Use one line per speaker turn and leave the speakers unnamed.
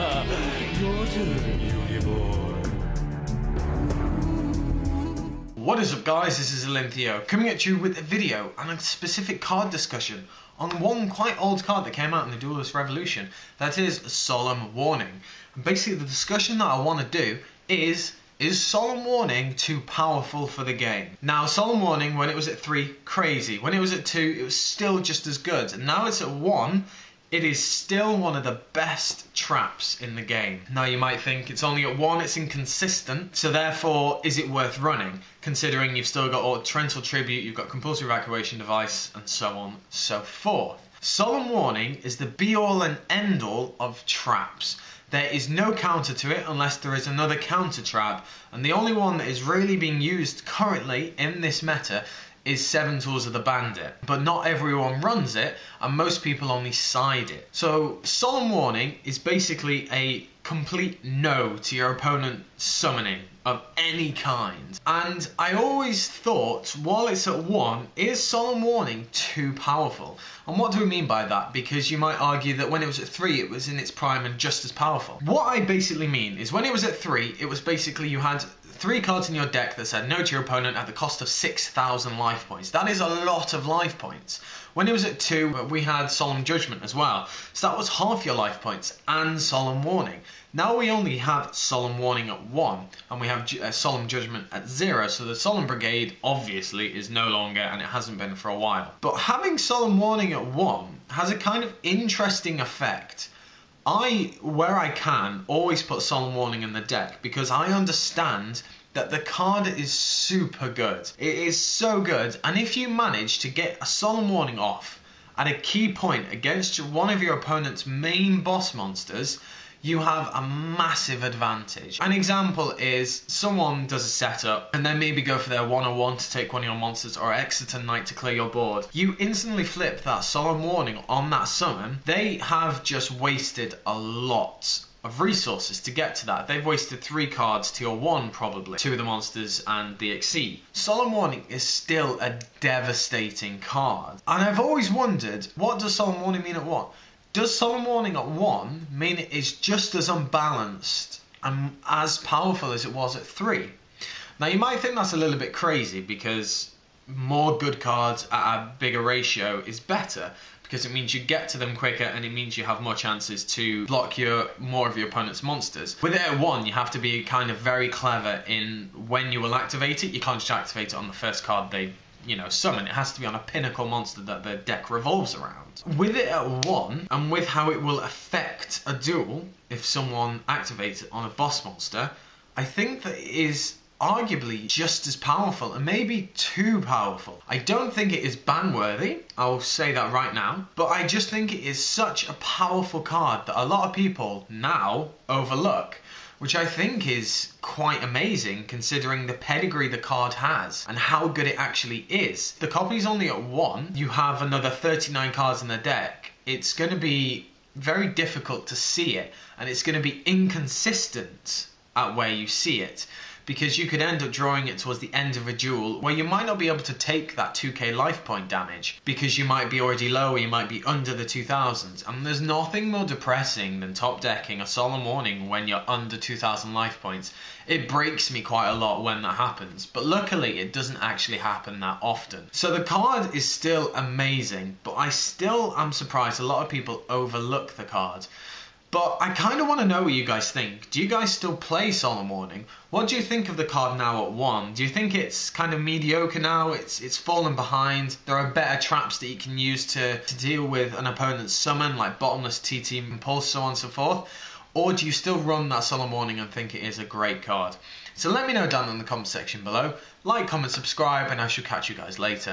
Your turn, Uni boy.
What is up guys, this is Theo coming at you with a video and a specific card discussion on one quite old card that came out in the Duelist Revolution, that is Solemn Warning. And basically the discussion that I want to do is Solemn Warning too powerful for the game? Now Solemn Warning, when it was at 3, crazy. When it was at 2, it was still just as good. And now it's at 1, it is still one of the best traps in the game. Now you might think it's only at 1, it's inconsistent, so therefore is it worth running, considering you've still got Torrential Tribute, you've got Compulsory Evacuation Device, and so on and so forth. Solemn Warning is the be-all and end-all of traps. There is no counter to it unless there is another counter trap, and the only one that is really being used currently in this meta is 7 Tools of the Bandit, but not everyone runs it, and most people only side it. So Solemn Warning is basically a complete no to your opponent summoning of any kind. And I always thought, while it's at 1, is Solemn Warning too powerful? And what do we mean by that? Because you might argue that when it was at 3, it was in its prime and just as powerful. What I basically mean is when it was at 3, it was basically you had 3 cards in your deck that said no to your opponent at the cost of 6,000 life points. That is a lot of life points. When it was at 2, we had Solemn Judgment as well. So that was half your life points and Solemn Warning. Now we only have Solemn Warning at 1, and we have Solemn Judgment at 0, so the Solemn Brigade obviously is no longer, and it hasn't been for a while. But having Solemn Warning at 1 has a kind of interesting effect. Where I can, always put Solemn Warning in the deck, because I understand that the card is super good. It is so good, and if you manage to get a Solemn Warning off at a key point against one of your opponent's main boss monsters, you have a massive advantage. An example is someone does a setup and then maybe go for their 101 to take one of your monsters or Exeter Knight to clear your board. You instantly flip that Solemn Warning on that summon. They have just wasted a lot of resources to get to that. They've wasted 3 cards to your 1 probably, 2 of the monsters and the Exceed. Solemn Warning is still a devastating card. And I've always wondered, what does Solemn Warning mean at 1? Does Solemn Warning at 1 mean it is just as unbalanced and as powerful as it was at 3? Now you might think that's a little bit crazy, because more good cards at a bigger ratio is better, because it means you get to them quicker and it means you have more chances to block more of your opponent's monsters. With it at 1, you have to be kind of very clever in when you will activate it. You can't just activate it on the first card they summon. It has to be on a pinnacle monster that the deck revolves around. With it at 1, and with how it will affect a duel if someone activates it on a boss monster, I think that it is arguably just as powerful, and maybe too powerful. I don't think it is ban worthy, I'll say that right now, but I just think it is such a powerful card that a lot of people now overlook, which I think is quite amazing considering the pedigree the card has and how good it actually is. The copy's only at 1, you have another 39 cards in the deck. It's going to be very difficult to see it, and it's going to be inconsistent at where you see it, because you could end up drawing it towards the end of a duel where you might not be able to take that 2k life point damage because you might be already low or you might be under the 2000s. And there's nothing more depressing than top decking a Solemn Warning when you're under 2000 life points. It breaks me quite a lot when that happens, but luckily it doesn't actually happen that often. So the card is still amazing, but I still am surprised a lot of people overlook the card. But I kind of want to know what you guys think. Do you guys still play Solemn Warning? What do you think of the card now at 1? Do you think it's kind of mediocre now? It's fallen behind? There are better traps that you can use to deal with an opponent's summon, like Bottomless TT Impulse, so on and so forth? Or do you still run that Solemn Warning and think it is a great card? So let me know down in the comment section below. Like, comment, subscribe, and I shall catch you guys later.